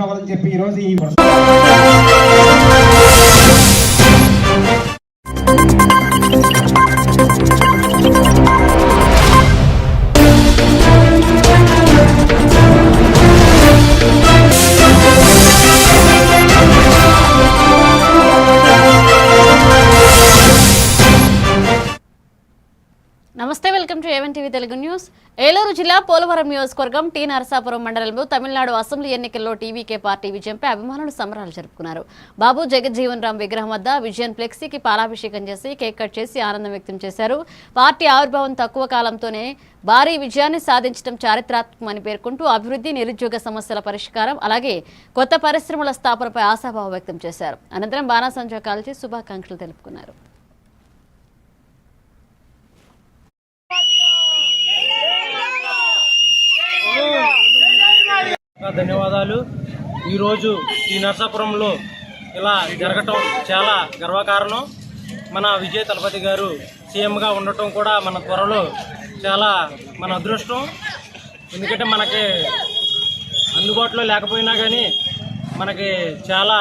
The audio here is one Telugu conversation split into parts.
రావాలని చెప్పి ఈరోజు ఈ నమస్తే, welcome to A1 TV Telugu news. Eluru జిల్లా పోలవరం నియోజకవర్గం టీ నరసాపురం మండలంలో తమిళనాడు అసెంబ్లీ ఎన్నికల్లో టీవీకే పార్టీ విజయంపై అభిమానులు సంబరాలు జరుపుకున్నారు. బాబు జగజ్జీవన్ రామ్ విగ్రహం వద్ద విజయన్ ఫ్లెక్సీకి పాలాభిషేకం చేసి కేక్ కట్ చేసి ఆనందం వ్యక్తం చేశారు. పార్టీ ఆవిర్భావం తక్కువ కాలంతోనే భారీ విజయాన్ని సాధించడం చారిత్రాత్మకమని పేర్కొంటూ అభివృద్ధి, నిరుద్యోగ సమస్యల పరిష్కారం, అలాగే కొత్త పరిశ్రమల స్థాపనపై ఆశాభావం వ్యక్తం చేశారు. అనంతరం బాణాసంచా కాల్చి శుభాకాంక్షలు తెలుపుకున్నారు. ధన్యవాదాలు. ఈరోజు ఈ నరసాపురంలో ఇలా జరగటం చాలా గర్వకారణం. మన విజయ్ తలపతి గారు సీఎంగా ఉండటం కూడా మన త్వరలో చాలా మన అదృష్టం. ఎందుకంటే మనకి అందుబాటులో లేకపోయినా కానీ మనకి చాలా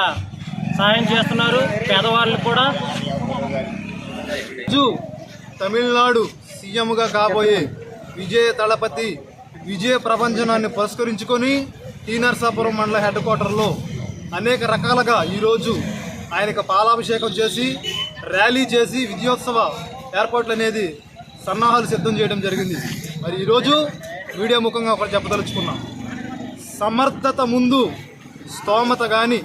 సహాయం చేస్తున్నారు పేదవాళ్ళు కూడా. తమిళనాడు సీఎంగా కాబోయే విజయ్ తలపతి విజయ ప్రపంచనాన్ని పురస్కరించుకొని టీ నరసాపురం మండల హెడ్ క్వార్టర్లో అనేక రకాలుగా ఈరోజు ఆయనకు పాలాభిషేకం చేసి ర్యాలీ చేసి విజయోత్సవ ఏర్పాట్లు అనేది సన్నాహాలు సిద్ధం చేయడం జరిగింది. మరి ఈరోజు మీడియా ముఖంగా ఒకటి చెప్పదలుచుకున్నాం. సమర్థత ముందు స్తోమత కానీ,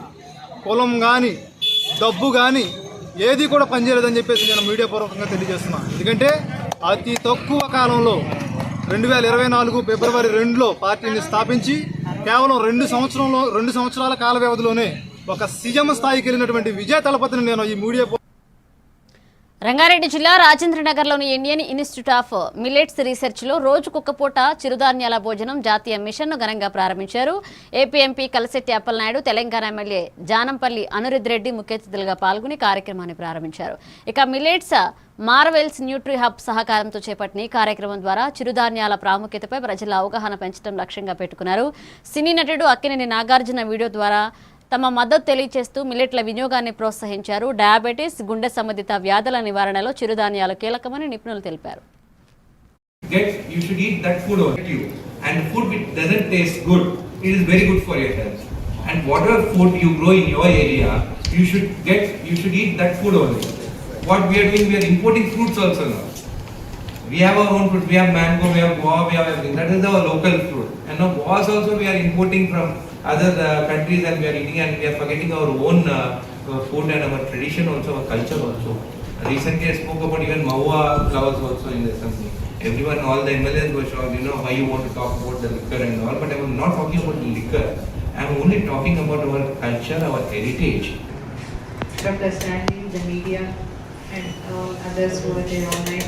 కులం కానీ, డబ్బు కానీ ఏది కూడా పనిచేయలేదని చెప్పేసి నేను మీడియా పూర్వకంగా తెలియజేస్తున్నాను. ఎందుకంటే అతి తక్కువ కాలంలో 2024 ఫిబ్రవరి 2లో పార్టీని స్థాపించి కేవలం 2 సంవత్సరాల కాల వ్యవధిలోనే ఒక సీఎం స్థాయికి వెళ్ళినటువంటి విజయ్ తలపతిని నేను ఈ మీడియా. రంగారెడ్డి జిల్లా రాజేంద్రనగర్లోని ఇండియన్ ఇన్స్టిట్యూట్ ఆఫ్ మిల్లెట్స్ రీసెర్చ్లో రోజుకొక పూట చిరుధాన్యాల భోజనం జాతీయ మిషన్ను ఘనంగా ప్రారంభించారు. AP MP Kalisetti Appalanaidu, Telangana MLA Janampalli Anirudh Reddy ముఖ్య అతిథులుగా పాల్గొని కార్యక్రమాన్ని ప్రారంభించారు. ఇక మిల్లెట్స్ మార్వెల్స్ న్యూట్రీ హబ్ సహకారంతో చేపట్టిన ఈ కార్యక్రమం ద్వారా చిరుధాన్యాల ప్రాముఖ్యతపై ప్రజల అవగాహన పెంచడం లక్ష్యంగా పెట్టుకున్నారు. సినీ నటుడు అక్కినేని నాగార్జున వీడియో ద్వారా తమ మద్దతు తెలియజేస్తూ మిల్లెట్ల వినియోగాన్ని ప్రోత్సహించారు. డయాబెటీస్, గుండె సంబంధిత వ్యాధుల నివారణలో చిరుధాన్యాలు కీలకమని నిపుణులు తెలిపారు. You should eat that food only. And food which doesn't taste good, it is very good for your health. And whatever food you grow in your area, you should eat that food only. What we are doing, we are importing fruits also now. We have our own fruit. We have mango, we have guava, we have everything. That is our local fruit. And now guavas also we are importing from other countries and we are eating, and we are forgetting our own food and our tradition also, our culture also. Recently I spoke about even maua flowers also in the assembly. Everyone, all the MLAs were shocked, why you want to talk about the liquor and all, but I am not talking about the liquor. I am only talking about our culture, our heritage. Dr. Stanley, the media and all others who are there online.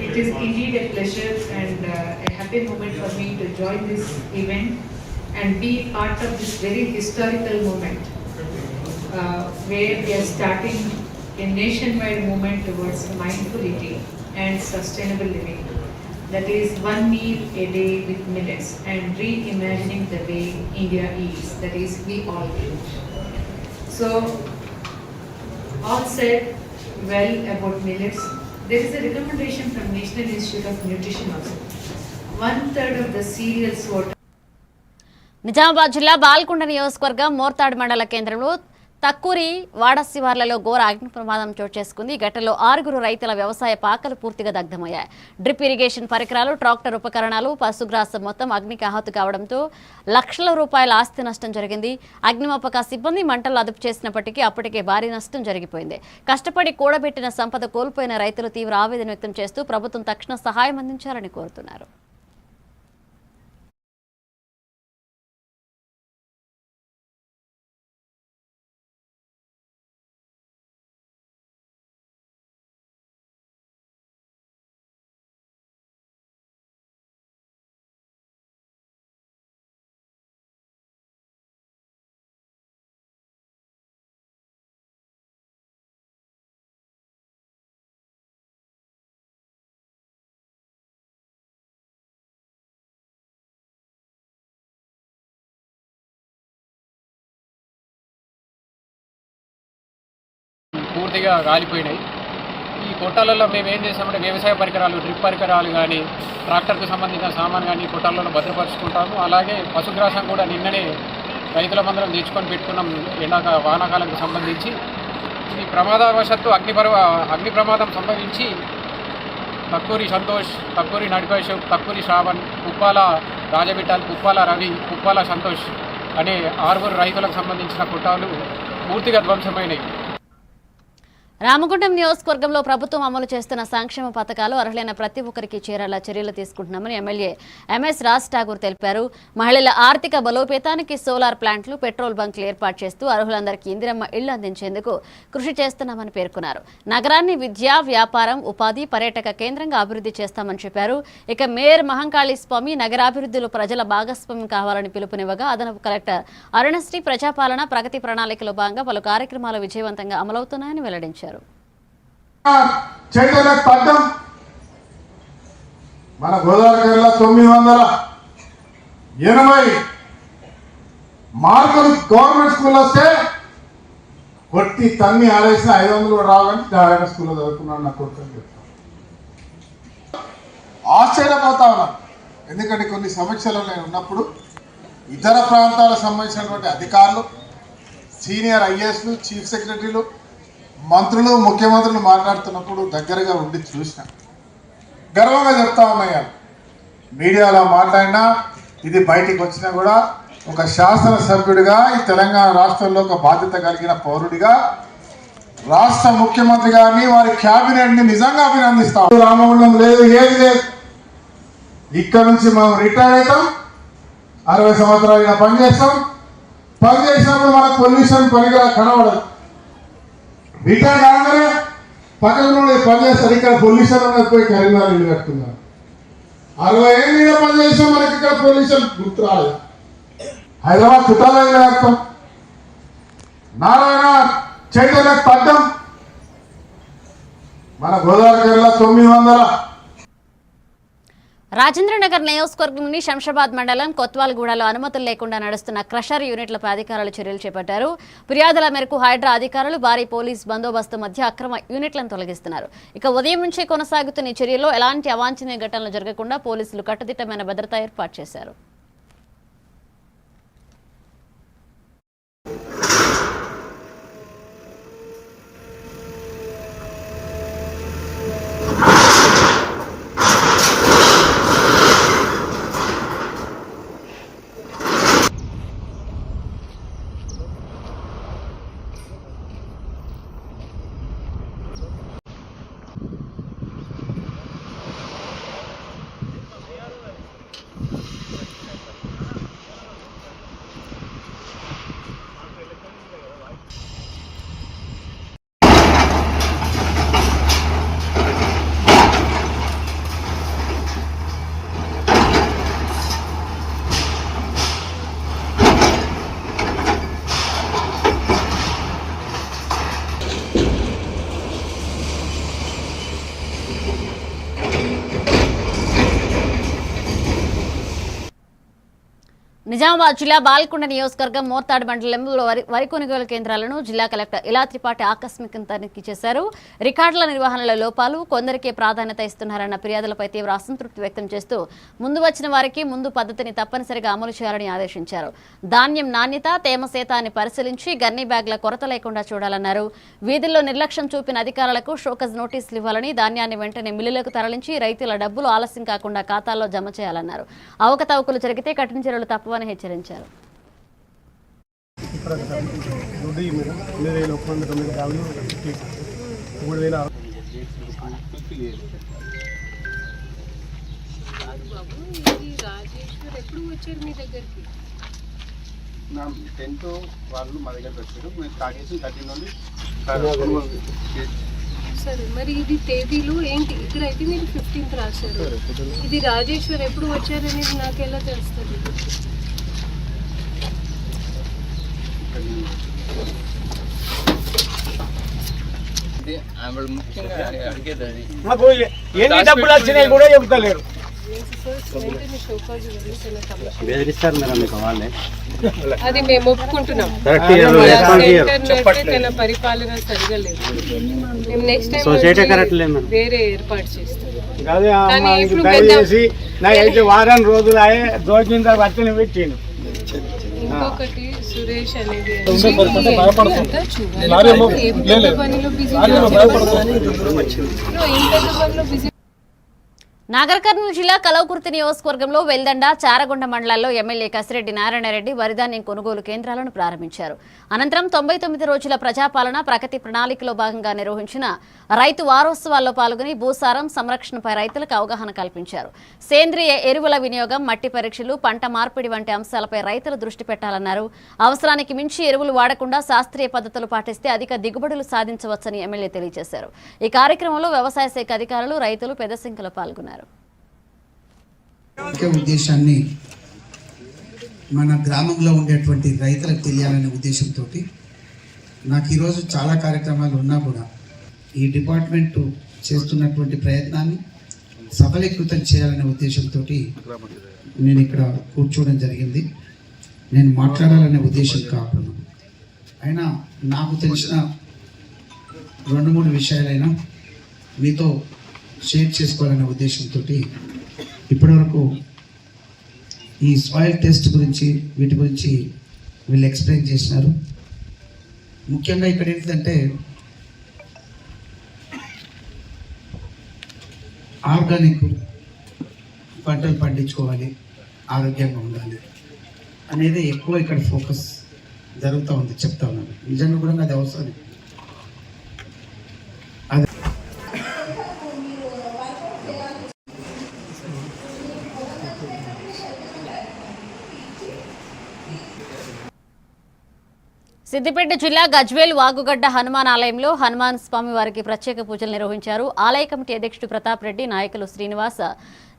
It is indeed a pleasure and a happy moment for me to join this event and be part of this very historical moment where we are starting a nationwide movement towards mindful eating and sustainable living. That is one meal a day with millets and reimagining the way India eats. That is, we all eat. So, all said well about millets. There is a recommendation from National Institute of Nutrition also. 1/3 of the cereals what Nizamabad జిల్లా బాల్కొండ నియోజకవర్గం మోర్తాడ్ మండల కేంద్రంలో తక్కూరి వాడ శివార్లలో ఘోర అగ్ని ప్రమాదం చోటు చేసుకుంది. ఈ ఘటనలో 6 రైతుల వ్యవసాయ పాకలు పూర్తిగా దగ్ధమయ్యాయి. డ్రిప్ ఇరిగేషన్ పరికరాలు, ట్రాక్టర్ ఉపకరణాలు, పశుగ్రాసం మొత్తం అగ్నికి ఆహుతి కావడంతో లక్షల రూపాయల ఆస్తి నష్టం జరిగింది. అగ్నిమాపక సిబ్బంది మంటలు అదుపు చేసినప్పటికీ అప్పటికే భారీ నష్టం జరిగిపోయింది. కష్టపడి కూడబెట్టిన సంపద కోల్పోయిన రైతులు తీవ్ర ఆవేదన వ్యక్తం చేస్తూ ప్రభుత్వం తక్షణ సహాయం అందించాలని కోరుతున్నారు. పూర్తిగా కాలిపోయినాయి. ఈ కొట్టాలలో మేము ఏం చేసామంటే వ్యవసాయ పరికరాలు, డ్రిప్ పరికరాలు కానీ, ట్రాక్టర్కు సంబంధించిన సామాన్ కానీ కొట్టాలలో భద్రపరుచుకుంటాము. అలాగే పశుగ్రాసం కూడా నిన్ననే రైతుల మందరం తెచ్చుకొని పెట్టుకున్నాం వానాకాలంకు సంబంధించి. ఇది ప్రమాదవశత్తు అగ్ని ప్రమాదం సంభవించి తక్కూరి సంతోష్, తక్కూరి నడిపేశవ్, తక్కూరి శ్రావణ్, పుప్పాల రాజబిడ్డల్, పుప్పాల రవి, పుప్పాల సంతోష్ అనే 6 రైతులకు సంబంధించిన కొట్టాలు పూర్తిగా ధ్వంసమైనవి. రామగుండం నియోజకవర్గంలో ప్రభుత్వం అమలు చేస్తున్న సంక్షేమ పథకాలు అర్హులైన ప్రతి ఒక్కరికి చేరేలా చర్యలు తీసుకుంటున్నామని ఎమ్మెల్యే ఎంఎస్ రాజ్ ఠాగూర్ తెలిపారు. మహిళల ఆర్థిక బలోపేతానికి సోలార్ ప్లాంట్లు, పెట్రోల్ బంకులు ఏర్పాటు చేస్తూ అర్హులందరికీ ఇందిరమ్మ ఇళ్లు అందించేందుకు కృషి చేస్తున్నామని పేర్కొన్నారు. నగరాన్ని విద్య, వ్యాపారం, ఉపాధి, పర్యాటక కేంద్రంగా అభివృద్ధి చేస్తామని చెప్పారు. ఇక మేయర్ మహంకాళి స్వామి నగరాభివృద్ధిలో ప్రజల భాగస్వామ్యం కావాలని పిలుపునివ్వగా అదనపు కలెక్టర్ అరుణశ్రీ ప్రజాపాలన ప్రగతి ప్రణాళికలో భాగంగా పలు కార్యక్రమాలు విజయవంతంగా అమలవుతున్నాయని వెల్లడించారు. చైతన్యకు పడ్డం మన గోదావరి 980 మార్కులు గవర్నమెంట్ స్కూల్ వస్తే కొట్టి తన్ని ఆడేసిన 500 కూడా రావాలని నారాయణ స్కూల్లో చదువుకున్నాను నా కొడుకు చెప్తాను. ఆశ్చర్యపోతా ఉన్నాను. ఎందుకంటే కొన్ని సమీక్షలు నేను ఉన్నప్పుడు ఇతర ప్రాంతాలకు సంబంధించినటువంటి అధికారులు, సీనియర్ ఐఏఎస్లు, చీఫ్ సెక్రటరీలు, మంత్రులు, ముఖ్యమంత్రులు మాట్లాడుతున్నప్పుడు దగ్గరగా ఉండి చూసిన గర్వంగా చెప్తా ఉన్నాయి. మీడియాలో మాట్లాడినా ఇది బయటికి వచ్చినా కూడా ఒక శాసనసభ్యుడిగా ఈ తెలంగాణ రాష్ట్రంలో ఒక బాధ్యత కలిగిన పౌరుడిగా రాష్ట్ర ముఖ్యమంత్రి గారిని, వారి క్యాబినెట్ని నిజంగా అభినందిస్తాం. రామగుండం లేదు, ఏది లేదు. ఇక్కడ నుంచి మనం రిటైర్ అవుతాం, 60 సంవత్సరాలు పనిచేస్తాం. పనిచేసినప్పుడు మనకు పొల్యూషన్ పనిగా కనబడదు. రిటైర్ కాగానే పక్కన పనిచేస్తారు. ఇక్కడ పొల్యూషన్ ఉన్నది పోయి కరీంనగర్ ఇల్లు కట్టుకున్నారు. 60 ఏళ్ళు పనిచేసాం, మనకి ఇక్కడ పొల్యూషన్ గుర్తు రాలేదు. హైదరాబాద్ చుట్టాల ఇల్లు కడతాం. నారాయణ చైతన్యకు పడ్డం మన గోదావరి 900. రాజేంద్రనగర్ నియోజకవర్గంలోని శంషాబాద్ మండలం కొత్వాల్గూడలో అనుమతులు లేకుండా నడుస్తున్న క్రషర్ యూనిట్లపై అధికారులు చర్యలు చేపట్టారు. ఫిర్యాదుల మేరకు హైడ్రా అధికారులు భారీ పోలీస్ బందోబస్తు మధ్య అక్రమ యూనిట్లను తొలగిస్తున్నారు. ఇక ఉదయం నుంచే కొనసాగుతున్న ఈ చర్యల్లో ఎలాంటి అవాంఛనీయ ఘటనలు జరగకుండా పోలీసులు కట్టుదిట్టమైన భద్రత ఏర్పాటు చేశారు. నిజామాబాద్ జిల్లా బాల్కొండ నియోజకవర్గం మోర్తాడు మండలంలో వరి కొనుగోలు కేంద్రాలను జిల్లా కలెక్టర్ ఇలా త్రిపాఠి ఆకస్మికంగా తనిఖీ చేశారు. రికార్డుల నిర్వహణలో లోపాలు, కొందరికే ప్రాధాన్యత ఇస్తున్నారన్న ఫిర్యాదులపై తీవ్ర అసంతృప్తి వ్యక్తం చేస్తూ ముందు వచ్చిన వారికి ముందు పద్ధతిని తప్పనిసరిగా అమలు చేయాలని ఆదేశించారు. ధాన్యం నాణ్యత, తేమ శాతాన్ని పరిశీలించి గన్ని బ్యాగ్ల కొరత లేకుండా చూడాలన్నారు. వీధుల్లో నిర్లక్ష్యం చూపిన అధికారులకు షోకజ్ నోటీసులు ఇవ్వాలని, ధాన్యాన్ని వెంటనే మిల్లులకు తరలించి రైతుల డబ్బులు ఆలస్యం కాకుండా ఖాతాల్లో జమ చేయాలన్నారు. అవకతవకలు జరిగితే కఠిన చర్యలు తప్పవని హెచ్చరించారు. టెన్త్ వాళ్ళు మా దగ్గర వచ్చారు. మేము స్టార్ట్ చేసి 13 నుండి సరే. మరి ఇది తేదీలు ఏంటి? ఇక్కడైతే మీరు 15th రాశారు. ఇది రాజేశ్వర్ ఎప్పుడు వచ్చారనేది నాకు ఎలా తెలుస్తుంది? ముఖ్యంగా అడిగేది మాకు ఎన్ని డబ్బులు వచ్చినాయి కూడా చెప్తలేరు. వెంటనే షోకాజ్ వెళ్తున్న కమిషన్ బెదిరిస్తారు మేడం మీకు వాళ్ళే. అది మేము ఒప్పుకుంటున్నాం. తన పరిపాలన సరిగా లేదు. మేము నెక్స్ట్ టైం వేరే ఏర్పాటు చేస్తాం. కానీ ఇప్పుడు దయచేసి వారం రోజులు దోచిన బట్టలు పెట్టిండు. ఇంకొకటి సురేష్ అనేది బిజీ. నాగర్ కర్నూలు జిల్లా కలవకుర్తి నియోజకవర్గంలో వెల్దండ, చారగొండ మండలాల్లో ఎమ్మెల్యే కసిరెడ్డి నారాయణరెడ్డి వరిధాన్యం కొనుగోలు కేంద్రాలను ప్రారంభించారు. అనంతరం 99 రోజుల ప్రజాపాలన ప్రగతి ప్రణాళికలో భాగంగా నిర్వహించిన రైతు వారోత్సవాల్లో పాల్గొని భూసారం సంరక్షణపై రైతులకు అవగాహన కల్పించారు. సేంద్రియ ఎరువుల వినియోగం, మట్టి పరీక్షలు, పంట మార్పిడి వంటి అంశాలపై రైతులు దృష్టి పెట్టాలన్నారు. అవసరానికి మించి ఎరువులు వాడకుండా శాస్త్రీయ పద్ధతులు పాటిస్తే అధిక దిగుబడులు సాధించవచ్చని ఎమ్మెల్యే తెలియజేశారు. ఈ కార్యక్రమంలో వ్యవసాయ శాఖ అధికారులు, రైతులు పెద్ద సంఖ్యలో పాల్గొన్నారు. ముఖ్య ఉద్దేశాన్ని మన గ్రామంలో ఉండేటువంటి రైతులకు తెలియాలనే ఉద్దేశంతో నాకు ఈరోజు చాలా కార్యక్రమాలు ఉన్నా కూడా ఈ డిపార్ట్మెంట్ చేస్తున్నటువంటి ప్రయత్నాన్ని సఫలీకృతం చేయాలనే ఉద్దేశంతో నేను ఇక్కడ కూర్చోవడం జరిగింది. నేను మాట్లాడాలనే ఉద్దేశం కాకుండా అయినా నాకు తెలిసిన 2-3 విషయాలైనా మీతో షేర్ చేసుకోవాలనే ఉద్దేశంతో ఇప్పటివరకు ఈ సాయిల్ టెస్ట్ గురించి వీటి గురించి వీళ్ళు ఎక్స్ప్లెయిన్ చేసినారు. ముఖ్యంగా ఇక్కడ ఏంటంటే ఆర్గానిక్ పంటలు పండించుకోవాలి, ఆరోగ్యంగా ఉండాలి అనేది ఎక్కువ ఇక్కడ ఫోకస్ జరుగుతూ ఉంది. చెప్తా ఉన్నాను, నిజంగా కూడా అది అవసరం. సిద్దిపేట జిల్లా గజ్వేల్ వాగుగడ్డ హనుమాన్ ఆలయంలో హనుమాన్ స్వామి వారికి ప్రత్యేక పూజలు నిర్వహించారు. ఆలయ కమిటీ అధ్యక్షుడు ప్రతాప్ రెడ్డి, నాయకులు శ్రీనివాస,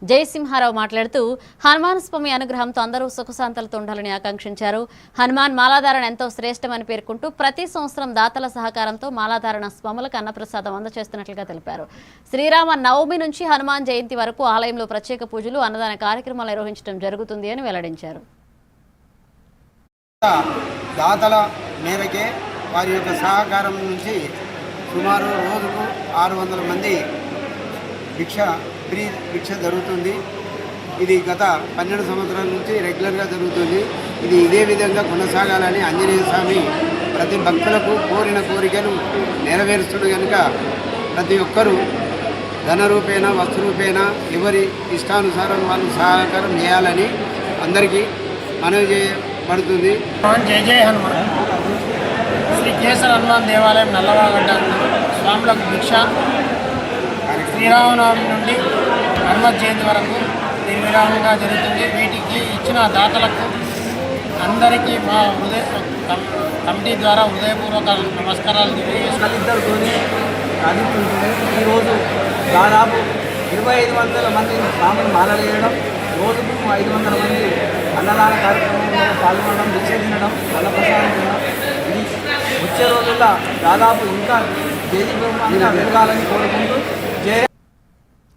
జయసింహారావు మాట్లాడుతూ హనుమాన్ స్వామి అనుగ్రహంతో అందరూ సుఖశాంతులతో ఉండాలని ఆకాంక్షించారు. హనుమాన్ మాలాధారణ ఎంతో శ్రేష్టమని పేర్కొంటూ ప్రతి సంవత్సరం దాతల సహకారంతో మాలాధారణ స్వాములకు అన్నప్రసాదం అందజేస్తున్నట్లుగా తెలిపారు. శ్రీరామ నవమి నుంచి హనుమాన్ జయంతి వరకు ఆలయంలో ప్రత్యేక పూజలు, అన్నదాన కార్యక్రమాలు నిర్వహించడం జరుగుతుంది అని వెల్లడించారు. దాతల మేరకే వారి యొక్క సహకారం నుంచి సుమారు రోజుకు 600 మంది భిక్ష జరుగుతుంది. ఇది గత 12 సంవత్సరాల నుంచి రెగ్యులర్గా జరుగుతుంది. ఇది ఇదే విధంగా కొనసాగాలని ఆంజనేయ స్వామి ప్రతి భక్తులకు కోరిన కోరికను నెరవేరుస్తుడు కనుక ప్రతి ఒక్కరూ ధనరూపేణ, వస్తురూపేణ ఎవరి ఇష్టానుసారం వాళ్ళు సహకారం చేయాలని అందరికీ మనవి చేయబడుతుంది. జై జై హనుమాన్. శ్రీ కేసర హనుమాన్ దేవాలయం నల్లవాగడ్డ స్వాములకు భిక్ష శ్రీరామనవమి నుండి హనుమత్ జయంతి వరకు నిర్విరామంగా జరుగుతుంది. వీటికి ఇచ్చిన దాతలకు అందరికీ మా కమిటీ ద్వారా హృదయపూర్వక నమస్కారాలు తెలియజేసుకొని సాధించుంటుంది. ఈరోజు దాదాపు 2500 మంది స్వామిని మాలవేయడం, రోజుకు 500 మంది అన్నదాన కార్యక్రమంలో పాల్గొనడం, భిక్ష తినడం, అన్నప్రసాదం తినడం. ఇది వచ్చే రోజుల్లో దాదాపు ఇంకా దేశీయంగా పెరగాలని కోరుకుంటూ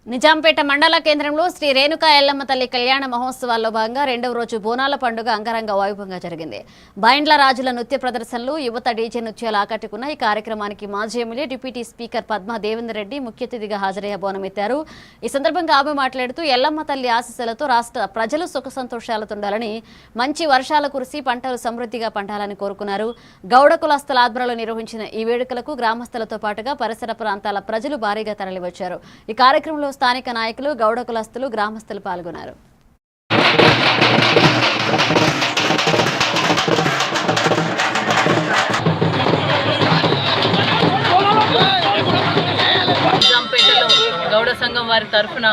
నిజాంపేట మండల కేంద్రంలో శ్రీ రేణుకా ఎల్లమ్మ తల్లి కళ్యాణ మహోత్సవాల్లో భాగంగా 2వ రోజు బోనాల పండుగ అంగరంగ వైభవంగా జరిగింది. బైండ్ల రాజుల నృత్య ప్రదర్శనలు, యువత డీజే నృత్యాలు ఆకట్టుకున్న ఈ కార్యక్రమానికి మాజీ MLA deputy speaker Padma Devender Reddy ముఖ్య అతిథిగా హాజరయ్య బోనమెత్తారు. ఈ సందర్భంగా ఆమె మాట్లాడుతూ ఎల్లమ్మ తల్లి ఆశీస్సులతో రాష్ట్ర ప్రజలు సుఖ సంతోషాలతో ఉండాలని, మంచి వర్షాలు కురిసి పంటలు సమృద్ధిగా పండాలని కోరుకున్నారు. గౌడ కులస్తుల ఆధ్వర్యంలో నిర్వహించిన ఈ వేడుకలకు గ్రామస్తులతో పాటుగా పరిసర ప్రాంతాల ప్రజలు భారీగా తరలివచ్చారు. ఈ కార్యక్రమంలో స్థానిక నాయకులు, గౌడ కులస్తులు, గ్రామస్తులు పాల్గొన్నారు. నిజాంపేటలో గౌడ సంఘం వారి తరఫున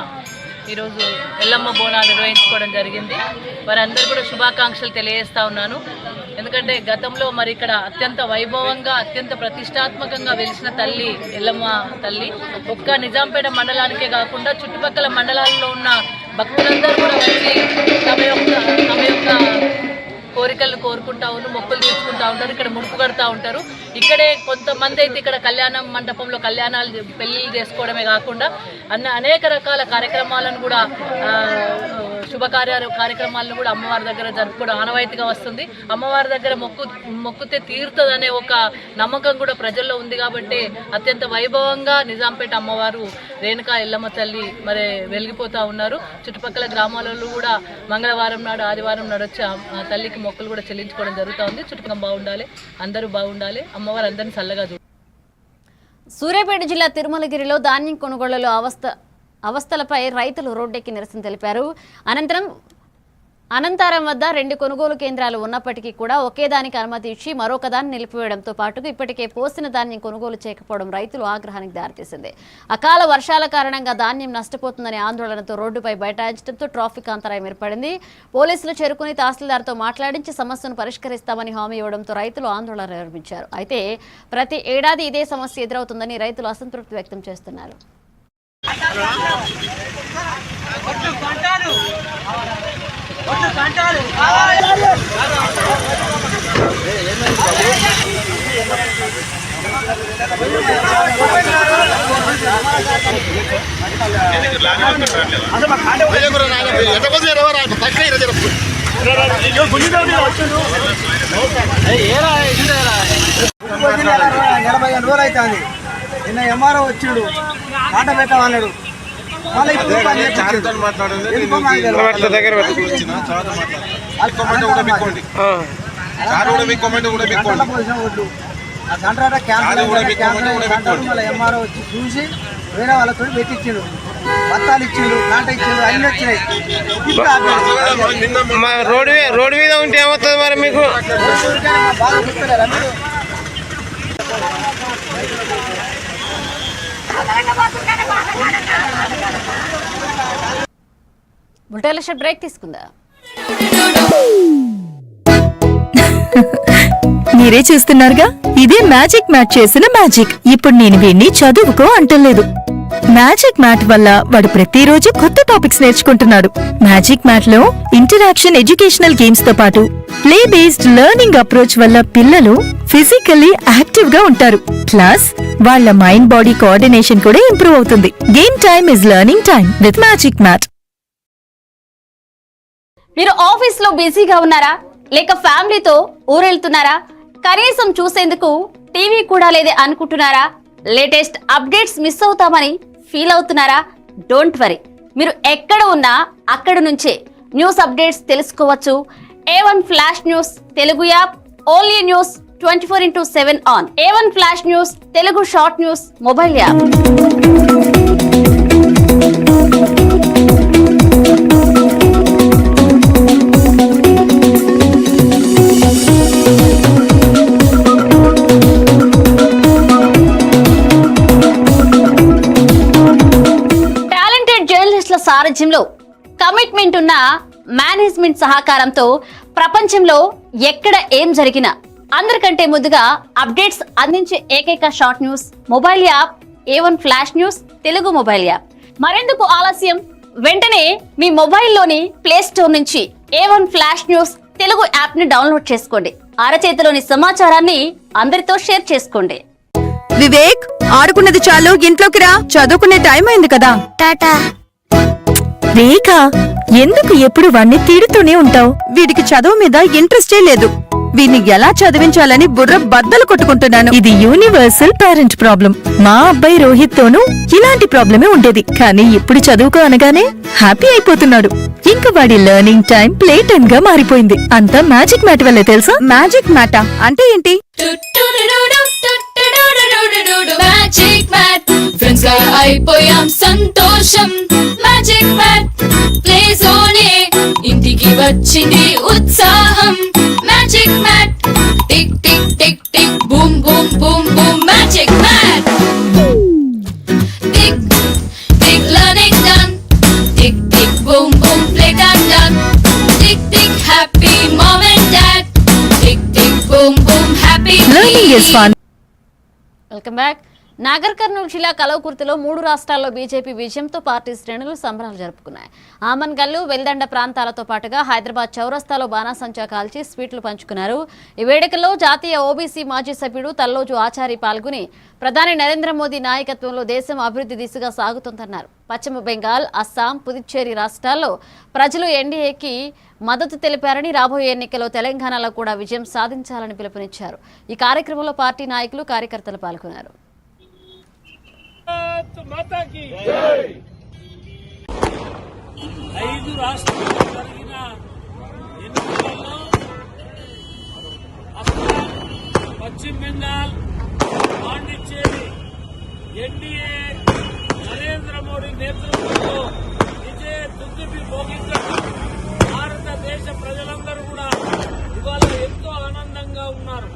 ఈరోజు ఎల్లమ్మ బోనాలు నిర్వహించుకోవడం జరిగింది. వారందరూ కూడా శుభాకాంక్షలు తెలియజేస్తా ఉన్నాను. ఎందుకంటే గతంలో మరి ఇక్కడ అత్యంత వైభవంగా, అత్యంత ప్రతిష్టాత్మకంగా వెలిసిన తల్లి ఎల్లమ్మ తల్లి ఒక్క నిజాంపేట మండలానికే కాకుండా చుట్టుపక్కల మండలాల్లో ఉన్న భక్తులందరూ కూడా వచ్చి తమ యొక్క కోరికలను కోరుకుంటా ఉన్నారు, మొక్కులు తీర్చుకుంటా ఉంటారు, ఇక్కడ ముడుపు కడతా ఉంటారు. ఇక్కడే కొంతమంది అయితే ఇక్కడ కళ్యాణం మండపంలో కళ్యాణాలు పెళ్లిళ్ళు చేసుకోవడమే కాకుండా అనేక రకాల కార్యక్రమాలను కూడా కార్యక్రమాలను కూడా అమ్మవారి దగ్గర జరుపుకోవడం ఆనవాయితీగా వస్తుంది. అమ్మవారి దగ్గర మొక్కుతే తీరుతుందనే ఒక నమ్మకం కూడా ప్రజల్లో ఉంది. కాబట్టి అత్యంత వైభవంగా నిజాంపేట అమ్మవారు రేణుకా ఎల్లమ్మ తల్లి మరి వెలిగిపోతూ ఉన్నారు. చుట్టుపక్కల గ్రామాలలో కూడా మంగళవారం నాడు ఆదివారం నాడు వచ్చి ఆ తల్లికి మొక్కులు కూడా చెల్లించుకోవడం జరుగుతూ ఉంది. చుట్టుపక్కల బాగుండాలి, అందరూ బాగుండాలి, అమ్మవారు అందరినీ చల్లగా చూడాలి. సూర్యాపేట జిల్లా తిరుమలగిరిలో ధాన్యం కొనుగోళ్లలో అవస్థలపై రైతులు రోడ్డెక్కి నిరసన తెలిపారు. అనంతరం వద్ద 2 కొనుగోలు కేంద్రాలు ఉన్నప్పటికీ కూడా ఒకే దానికి అనుమతి ఇచ్చి మరొక దాన్ని నిలిపివేయడంతో పాటుగా ఇప్పటికే పోసిన ధాన్యం కొనుగోలు చేయకపోవడం రైతులు ఆగ్రహానికి దారితీసింది. అకాల వర్షాల కారణంగా ధాన్యం నష్టపోతుందనే ఆందోళనతో రోడ్డుపై బైఠాయించడంతో ట్రాఫిక్ అంతరాయం ఏర్పడింది. పోలీసులు చేరుకుని తహసీల్దార్తో మాట్లాడించి సమస్యను పరిష్కరిస్తామని హామీ ఇవ్వడంతో రైతులు ఆందోళన నిర్వహించారు. అయితే ప్రతి ఏడాది ఇదే సమస్య ఎదురవుతుందని రైతులు అసంతృప్తి వ్యక్తం చేస్తున్నారు. రోజులు అవుతుంది. నిన్న ఎంఆర్ఓ వచ్చిండు, కాట పెట్టమన్నాడు. ఎంఆర్ఓ వచ్చి చూసి వేరే వాళ్ళతో పెట్టించిండు, బత్తాలు ఇచ్చిండు, కాంట ఇచ్చిండు, అన్ని వచ్చినాయి. రోడ్డు మీద ఉంటే ఏమవుతుంది మరి మీకు? బాగా గుర్తులేరా మీరు? బుల్టెన్ బ్రేక్ తీసుకుందా? మీరే చూస్తున్నారుగా, ఇదే మ్యాజిక్ మ్యాట్ చేసిన మ్యాజిక్. ఇప్పుడు నేను వీణ్ణి చదువుకో అంటలేదు. మ్యాజిక్ మ్యాట్ వల్ల వాడు ప్రతిరోజు కొత్త టాపిక్స్ నేర్చుకుంటున్నాడు. మ్యాజిక్ మ్యాట్ లో ఇంటరాక్షన్ ఎడ్యుకేషనల్ గేమ్స్ తో పాటు ప్లే బేస్డ్ లెర్నింగ్ అప్రోచ్ వల్ల పిల్లలు ఫిజికల్లీ యాక్టివ్ గా ఉంటారు. ప్లస్ వాళ్ళ మైండ్ బాడీ కోఆర్డినేషన్ కూడా ఇంప్రూవ్ అవుతుంది. Game time is learning time with magic mat. మీరు ఆఫీస్ లో బిజీగా ఉన్నారా, లేక ఫ్యామిలీతో ఊరెళ్తున్నారా, కనీసం చూసేందుకు టీవీ కూడా లేదే అనుకుంటున్నారా, లేటెస్ట్ అప్డేట్స్ మిస్ అవుతామని ఫీల్ అవుతున్నారా? డోంట్ వరీ, మీరు ఎక్కడ ఉన్నా అక్కడ నుంచే న్యూస్ అప్డేట్స్ తెలుసుకోవచ్చు. A1 flash news Telugu app, only news 24/7 on. A1 flash news Telugu short news mobile app. సారథ్యంలో కమిట్మెంట్ ఉన్న మేనేజ్మెంట్ సహకారంతో ప్రపంచంలో ఎక్కడ ఏం జరిగినా అందరికంటే ముందుగా అప్డేట్స్ అందించే ఏకైక short news mobile app A1 flash news Telugu mobile app. మరెందుకు ఆలస్యం, వెంటనే మీ మొబైల్లోని ప్లే స్టోర్ నుంచి A1 flash news Telugu app ని డౌన్లోడ్ చేసుకోండి. అరచేతిలోని సమాచారాన్ని అందరితో షేర్ చేసుకోండి. వివేక్, ఆడుకున్నది చాలు, ఇంట్లోకి రా, చదువుకునే టైం అయింది కదా. టాటా. రేఖ, ఎందుకు ఎప్పుడు వాణ్ణి తిడుతూనే ఉంటావు? వీడికి చదువు మీద ఇంట్రెస్టే లేదు. వీడిని ఎలా చదివించాలని బుర్ర బద్దలు కొట్టుకుంటున్నాను. ఇది యూనివర్సల్ పేరెంట్ ప్రాబ్లం. మా అబ్బాయి రోహిత్ తోనూ ఇలాంటి ప్రాబ్లమే ఉండేది, కానీ ఇప్పుడు చదువుకో అనగానే హ్యాపీ అయిపోతున్నాడు. ఇంకా వాడి లెర్నింగ్ టైం ప్లే టైం గా మారిపోయింది. అంతా మ్యాజిక్ మ్యాట్ వల్లే తెలుసా? మ్యాజిక్ మ్యాటా అంటే ఏంటి? మ్యాజిక్ మ్యాట్ ఫ్రెండ్స్ గా అయిపోయాం సంతోషం. మ్యాజిక్ మ్యాట్ ప్లే జోనే ఇంటికి వచ్చింది ఉత్సాహం. Magic mat tick tick tick tick boom boom boom boom. Magic mat tick tick learning done. Tick tick boom boom play time done. Tick tick happy mom and dad. Tick tick boom boom happy. Learning is fun. Welcome back. Nagarkurnool జిల్లా కలవకుర్తిలో 3 రాష్ట్రాల్లో బీజేపీ విజయంతో పార్టీ శ్రేణులు సంబరాలు జరుపుకున్నాయి. ఆమన్గల్లు, వెల్దండ ప్రాంతాలతో పాటుగా హైదరాబాద్ చౌరస్తాలో బాణాసంచా కాల్చి స్వీట్లు పంచుకున్నారు. ఈ వేడుకల్లో జాతీయ ఓబీసీ మాజీ సభ్యుడు తల్లోజు ఆచారి పాల్గొని ప్రధాని నరేంద్ర మోదీ నాయకత్వంలో దేశం అభివృద్ధి దిశగా సాగుతోందన్నారు. పశ్చిమ బెంగాల్, అస్సాం, పుదుచ్చేరి రాష్ట్రాల్లో ప్రజలు ఎన్డీఏకి మద్దతు తెలిపారని రాబోయే ఎన్నికల్లో తెలంగాణలో కూడా విజయం సాధించాలని పిలుపునిచ్చారు. ఈ కార్యక్రమంలో పార్టీ నాయకులు, కార్యకర్తలు పాల్గొన్నారు. ఐదు రాష్ట్రాల్లో జరిగిన ఎన్నికల్లో అస్సాం, పశ్చిమ బెంగాల్, పాండిచ్చేరి ఎన్డీఏ నరేంద్ర మోడీ నేతృత్వంలో విజయ దుర్గతి భోగించడం భారతదేశ ప్రజలందరూ కూడా ఇవాళ ఎంతో ఆనందంగా ఉన్నారు.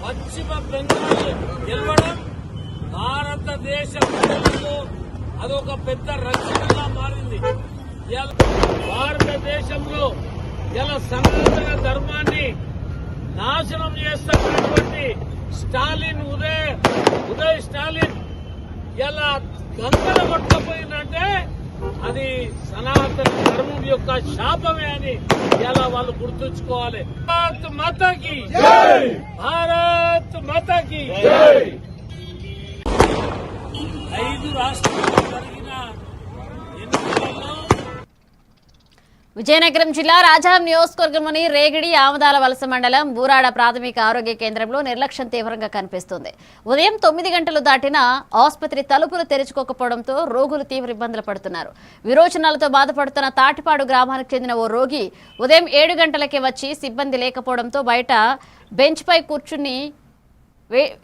పశ్చిమ బెంగాల్ గెలవడం భారతదేశ ప్రజలకు అదొక పెద్ద రక్షణగా మారింది. భారతదేశంలో ఇలా సనాతన ధర్మాన్ని నాశనం చేస్తున్నటువంటి స్టాలిన్ ఉదయ్ స్టాలిన్ ఇలా గంగల పట్టుకపోయిందంటే అది సనాతన ధర్మం యొక్క శాపమే అని ఇలా వాళ్ళు గుర్తుంచుకోవాలి. భారత్ మాతాకి భారత్ మాతాకి ఐదు రాష్ట్రాల్లో జరిగిన ఎన్నికల్లో విజయనగరం జిల్లా రాజాం నియోజకవర్గంలోని రేగిడి ఆమదాల వలస మండలం బూరాడ ప్రాథమిక ఆరోగ్య కేంద్రంలో నిర్లక్ష్యం తీవ్రంగా కనిపిస్తుంది. ఉదయం 9 గంటలు దాటినా ఆసుపత్రి తలుపులు తెరుచుకోకపోవడంతో రోగులు తీవ్ర ఇబ్బందులు పడుతున్నారు. విరోచనాలతో బాధపడుతున్న తాటిపాడు గ్రామానికి చెందిన ఓ రోగి ఉదయం 7 గంటలకే వచ్చి సిబ్బంది లేకపోవడంతో బయట బెంచ్పై కూర్చుని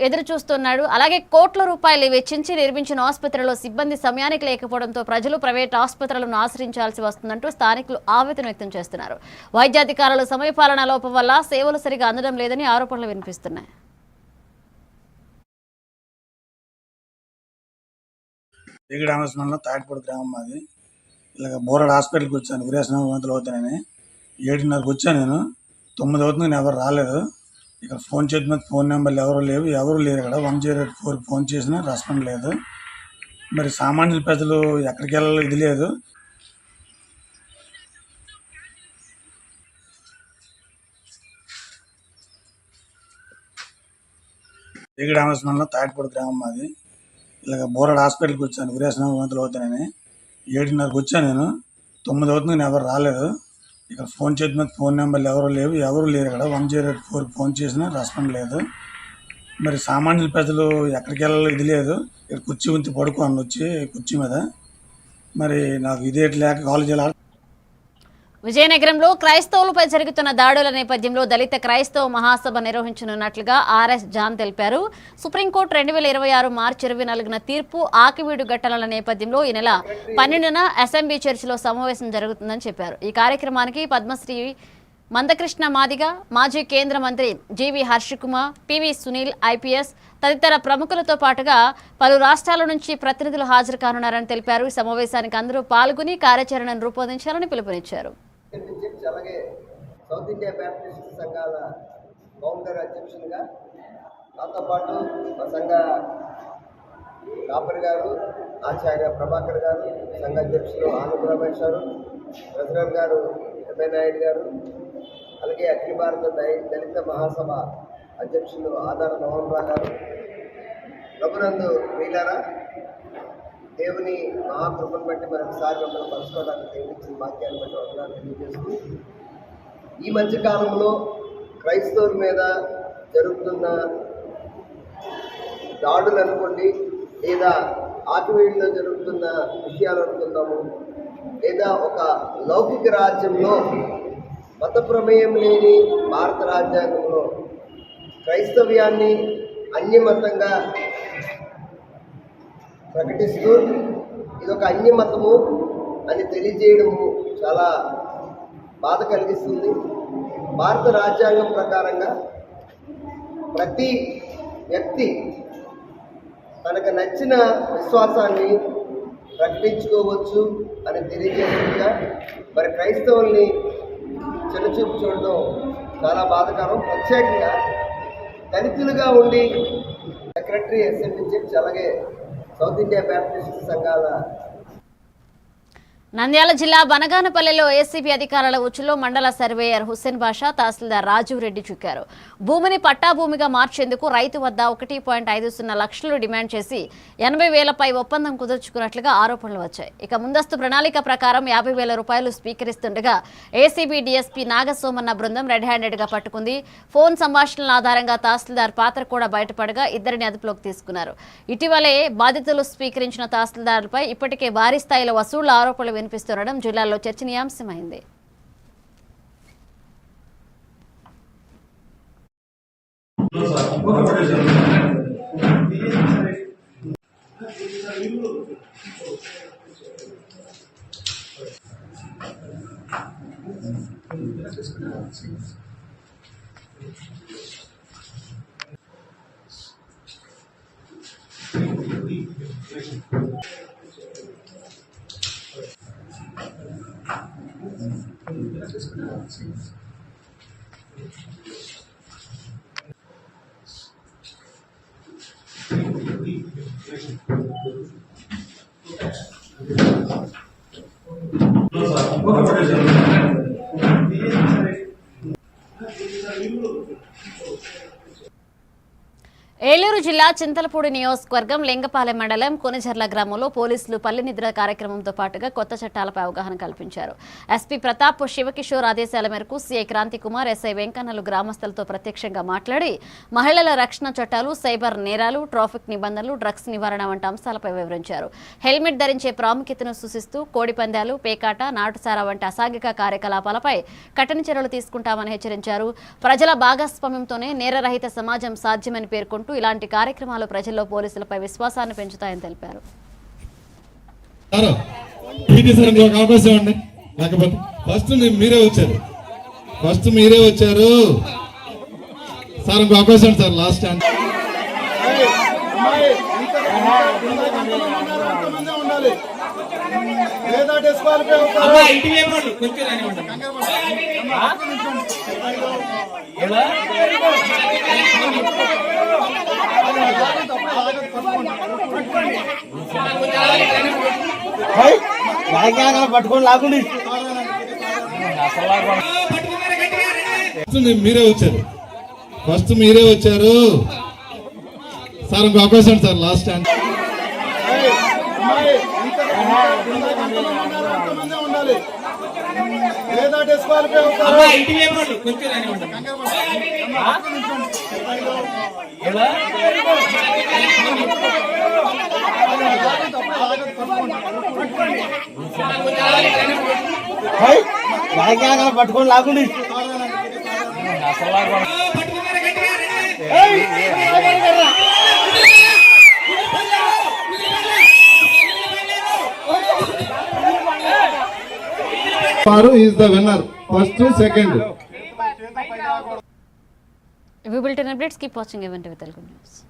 ఎదురు చూస్తున్నాడు. అలాగే కోట్ల రూపాయలు వెచ్చించి నిర్మించిన ఆసుపత్రిలో సిబ్బంది సమయానికి లేకపోవడంతో ప్రజలు ప్రైవేట్ ఆసుపత్రులను ఆశ్రయించాల్సి వస్తుందంటూ స్థానికులు ఆవేదన వ్యక్తం చేస్తున్నారు. వైద్యాధికారుల సమయపాలన లోపం వల్ల సేవలు సరిగా అందడం లేదని ఆరోపణలు వినిపిస్తున్నాయి. తాటిపూడి గ్రామం మాది. ఇలాగ బోరాడు హాస్పిటల్కి వచ్చాను. వీరేశనగర్ అవుతానని 7:30కి వచ్చాను. నేను 9 అవుతుంది, నేను ఎవరు రాలేదు. ఇక్కడ ఫోన్ చేసిన ఫోన్ నెంబర్లు ఎవరు లేరు ఇక్కడ. 108 ఫోన్ చేసినా రెస్పాండ్ లేదు. మరి సామాన్యుల ప్రజలు ఎక్కడికి వెళ్ళాలో ఇది లేదు. తాటిపూడి గ్రామం మాది. ఇలాగ బోరాడు హాస్పిటల్కి వచ్చాను. వీరేశనగర్ అవుతానని 7:30కి వచ్చాను. నేను 9 అవుతుంది, నేను ఎవరు రాలేదు. ఇక్కడ ఫోన్ చేసిన ఫోన్ నెంబర్లు ఎవరు లేరు ఇక్కడ. 108 ఫోన్ చేసినా రెస్పాండ్ లేదు. మరి సామాన్యుల ప్రజలు ఎక్కడికి వెళ్ళాలో ఇది లేదు. ఇక్కడ కుర్చీ ఉంచి పడుకోను వచ్చి కుర్చీ మీద. మరి నాకు ఇదేటి లేక కాలేజీలో విజయనగరంలో క్రైస్తవులపై జరుగుతున్న దాడుల నేపథ్యంలో దళిత క్రైస్తవ మహాసభ నిర్వహించనున్నట్లుగా ఆర్ఎస్ జాన్ తెలిపారు. సుప్రీంకోర్టు 2026 మార్చి 24న తీర్పు ఆకివీడు ఘటనల నేపథ్యంలో ఈ నెల 12న ఎస్ఎంబీ చర్చిలో సమావేశం జరుగుతుందని చెప్పారు. ఈ కార్యక్రమానికి పద్మశ్రీ మందకృష్ణ మాదిగ, మాజీ కేంద్ర మంత్రి జీవి హర్షకుమార్, పివి సునీల్ ఐపీఎస్ తదితర ప్రముఖులతో పాటుగా పలు రాష్ట్రాల నుంచి ప్రతినిధులు హాజరు కానున్నారని తెలిపారు. ఈ సమావేశానికి అందరూ పాల్గొని కార్యాచరణను రూపొందించాలని పిలుపునిచ్చారు. అలాగే సౌత్ ఇండియా బ్యాప్టిస్ట్ సంఘాల ఫౌండర్ అధ్యక్షునిగా నాతో పాటు మా సంఘ కాపరి గారు, ఆచార్య ప్రభాకర్ గారు, సంఘ అధ్యక్షులు ఆనంద్ రమేష్ గారు, ప్రెసిడెంట్ గారు ఎంఏ నాయుడు గారు, అలాగే అఖిల భారత దళిత మహాసభ అధ్యక్షులు ఆధార మోహన్ రావు గారు, ప్రభునందు వీలారా దేవుని మహాకృపను బట్టి మరొకసారి మమ్మల్ని పంచుకోవడానికి దేవుడిచ్చిన వాక్యాన్ని బట్టి వందనాలు తెలియజేస్తూ, ఈ మధ్యకాలంలో క్రైస్తవుల మీద జరుగుతున్న దాడులు అనుకోండి, లేదా ఆకివీడులో జరుగుతున్న విషయాలు అనుకుందాము, లేదా ఒక లౌకిక రాజ్యంలో మత ప్రమేయం లేని భారత రాజ్యాంగంలో క్రైస్తవ్యాన్ని అన్యమతంగా ప్రకటిస్తూ ఇదొక అన్యమతము అని తెలియజేయడము చాలా బాధ కలిగిస్తుంది. భారత రాజ్యాంగం ప్రకారంగా ప్రతి వ్యక్తి తనకు నచ్చిన విశ్వాసాన్ని ప్రకటించుకోవచ్చు అని తెలియజేస్తుందిగా మరి క్రైస్తవుల్ని చిన్నచూపు చూడడం చాలా బాధాకరం. ప్రత్యేకంగా దళితులుగా ఉండి సెక్రటరీ ఎస్ఎండి చిప్స్ అలాగే సౌత్ ఇండియా బ్యాప్టిస్ట్ సంఘాల నంద్యాల జిల్లా బనగానపల్లెలో ఏసీబీ అధికారుల ఉచ్చులో మండల సర్వేయర్ హుస్సేన్ బాషా తహసీల్దార్ రాజీవ్ రెడ్డి చిక్కారు. భూమిని పట్టాభూమిగా మార్చేందుకు రైతు వద్ద 1.50 లక్షలు డిమాండ్ చేసి 80,000పై ఒప్పందం కుదుర్చుకున్నట్లుగా ఆరోపణలు వచ్చాయి. ఇక ముందస్తు ప్రణాళిక ప్రకారం 50,000 రూపాయలు స్వీకరిస్తుండగా ఏసీబీ డీఎస్పీ నాగసోమన్న బృందం రెడ్ హ్యాండెడ్ గా పట్టుకుంది. ఫోన్ సంభాషణల ఆధారంగా తహసీల్దార్ పాత్ర కూడా బయటపడగా ఇద్దరిని అదుపులోకి తీసుకున్నారు. ఇటీవలే బాధితులు స్వీకరించిన తహసీల్దార్పై ఇప్పటికే భారీ స్థాయిలో వసూళ్ల ఆరోపణలు వినిపిస్తుండడం జిల్లాలో చర్చనీయాంశమైంది. ఏలూరు జిల్లా చింతలపూడి నియోజకవర్గం లింగపాలెం మండలం కొనిజర్ల గ్రామంలో పోలీసులు పల్లె నిద్ర కార్యక్రమంతో పాటుగా కొత్త చట్టాలపై అవగాహన కల్పించారు. ఎస్పీ ప్రతాప్ శివకిషోర్ ఆదేశాల మేరకు సీఐ క్రాంతికుమార్, ఎస్ఐ వెంకన్నలు గ్రామస్తులతో ప్రత్యక్షంగా మాట్లాడి మహిళల రక్షణ చట్టాలు, సైబర్ నేరాలు, ట్రాఫిక్ నిబంధనలు, డ్రగ్స్ నివారణ వంటి అంశాలపై వివరించారు. హెల్మెట్ ధరించే ప్రాముఖ్యతను సూచిస్తూ కోడి పందాలు, పేకాట, నాటుసారా వంటి అసాంఘిక కార్యకలాపాలపై కఠిన చర్యలు తీసుకుంటామని హెచ్చరించారు. ప్రజల భాగస్వామ్యంతోనే నేరరహిత సమాజం సాధ్యమని పేర్కొంటూ ఇలాంటి కార్యక్రమాలు ప్రజల్లో పోలీసులపై విశ్వాసాన్ని పెంచుతాయని తెలిపారు. ఫస్ట్ మీరే వచ్చారు సార్, ఇంకో అవకాశం సార్. లాస్ట్ పట్టుకొని లాగుండి మీరే వచ్చారు సార్, ఇంకో అవకాశం సార్. లాస్ట్ పట్టుకొని లాగుండి is the winner. First, second. We will turn updates. Keep watching Event with Telugu News.